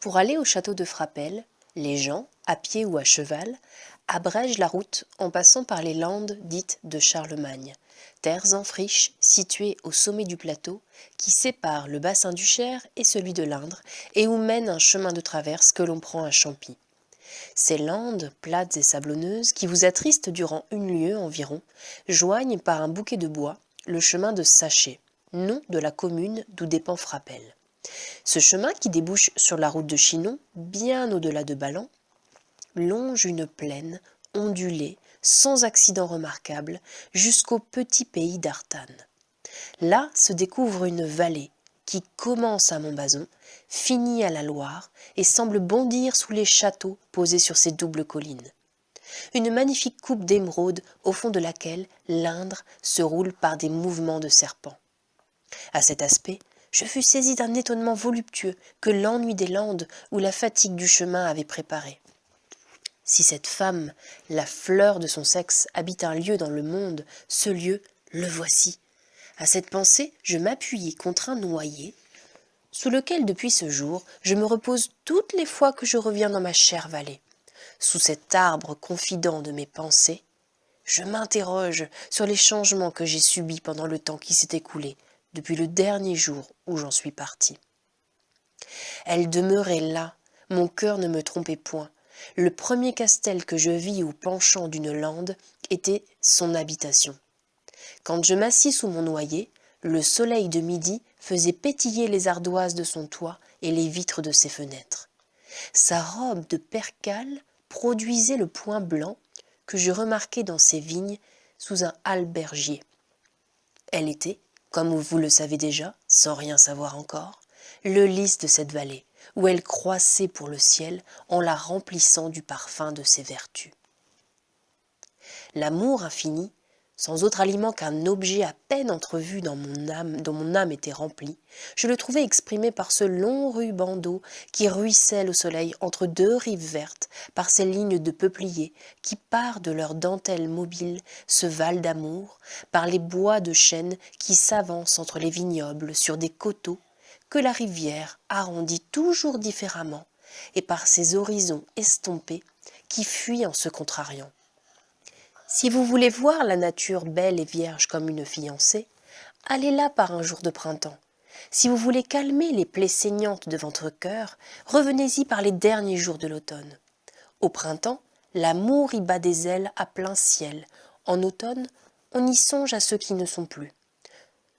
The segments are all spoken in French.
Pour aller au château de Frapesle, les gens, à pied ou à cheval, abrègent la route en passant par les landes dites de Charlemagne, terres en friche situées au sommet du plateau qui sépare le bassin du Cher et celui de l'Indre et où mène un chemin de traverse que l'on prend à Champy. Ces landes, plates et sablonneuses, qui vous attristent durant 1 lieue environ, joignent par un bouquet de bois le chemin de Sachet, nom de la commune d'où dépend Frapesle. Ce chemin qui débouche sur la route de Chinon, bien au-delà de Ballan, longe une plaine ondulée, sans accident remarquable, jusqu'au petit pays d'Artanne. Là se découvre une vallée qui commence à Montbazon, finit à la Loire et semble bondir sous les châteaux posés sur ces doubles collines. Une magnifique coupe d'émeraude au fond de laquelle l'Indre se roule par des mouvements de serpent. À cet aspect, je fus saisi d'un étonnement voluptueux que l'ennui des Landes ou la fatigue du chemin avaient préparé. Si cette femme, la fleur de son sexe, habite un lieu dans le monde, ce lieu, le voici. À cette pensée, je m'appuyai contre un noyer, sous lequel depuis ce jour, je me repose toutes les fois que je reviens dans ma chère vallée. Sous cet arbre confident de mes pensées, je m'interroge sur les changements que j'ai subis pendant le temps qui s'est écoulé, depuis le dernier jour où j'en suis parti. Elle demeurait là, mon cœur ne me trompait point. Le premier castel que je vis au penchant d'une lande était son habitation. Quand je m'assis sous mon noyer, le soleil de midi faisait pétiller les ardoises de son toit et les vitres de ses fenêtres. Sa robe de percale produisait le point blanc que je remarquai dans ses vignes sous un albergier. Elle était, comme vous le savez déjà, sans rien savoir encore, le lys de cette vallée, où elle croissait pour le ciel en la remplissant du parfum de ses vertus. L'amour infini, sans autre aliment qu'un objet à peine entrevu dont mon âme était remplie, je le trouvais exprimé par ce long ruban d'eau qui ruisselle au soleil entre 2 rives vertes, par ces lignes de peupliers qui, par de leurs dentelles mobiles, se valent d'amour, par les bois de chêne qui s'avancent entre les vignobles sur des coteaux que la rivière arrondit toujours différemment, et par ces horizons estompés qui fuient en se contrariant. Si vous voulez voir la nature belle et vierge comme une fiancée, allez là par un jour de printemps. Si vous voulez calmer les plaies saignantes de votre cœur, revenez-y par les derniers jours de l'automne. Au printemps, l'amour y bat des ailes à plein ciel. En automne, on y songe à ceux qui ne sont plus.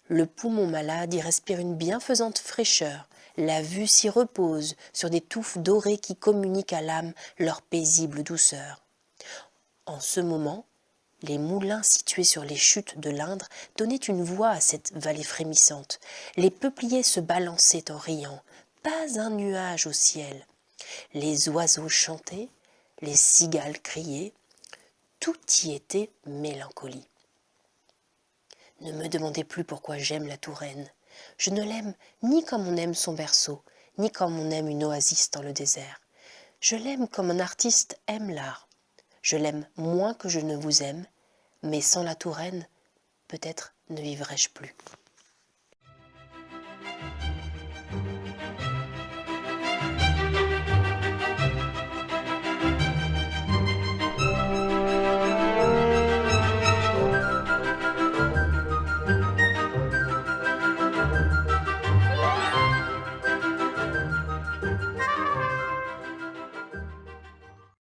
Le poumon malade y respire une bienfaisante fraîcheur. La vue s'y repose sur des touffes dorées qui communiquent à l'âme leur paisible douceur. En ce moment, les moulins situés sur les chutes de l'Indre donnaient une voix à cette vallée frémissante. Les peupliers se balançaient en riant, pas un nuage au ciel. Les oiseaux chantaient, les cigales criaient, tout y était mélancolie. Ne me demandez plus pourquoi j'aime la Touraine. Je ne l'aime ni comme on aime son berceau, ni comme on aime une oasis dans le désert. Je l'aime comme un artiste aime l'art. Je l'aime moins que je ne vous aime, mais sans la Touraine, peut-être ne vivrais-je plus.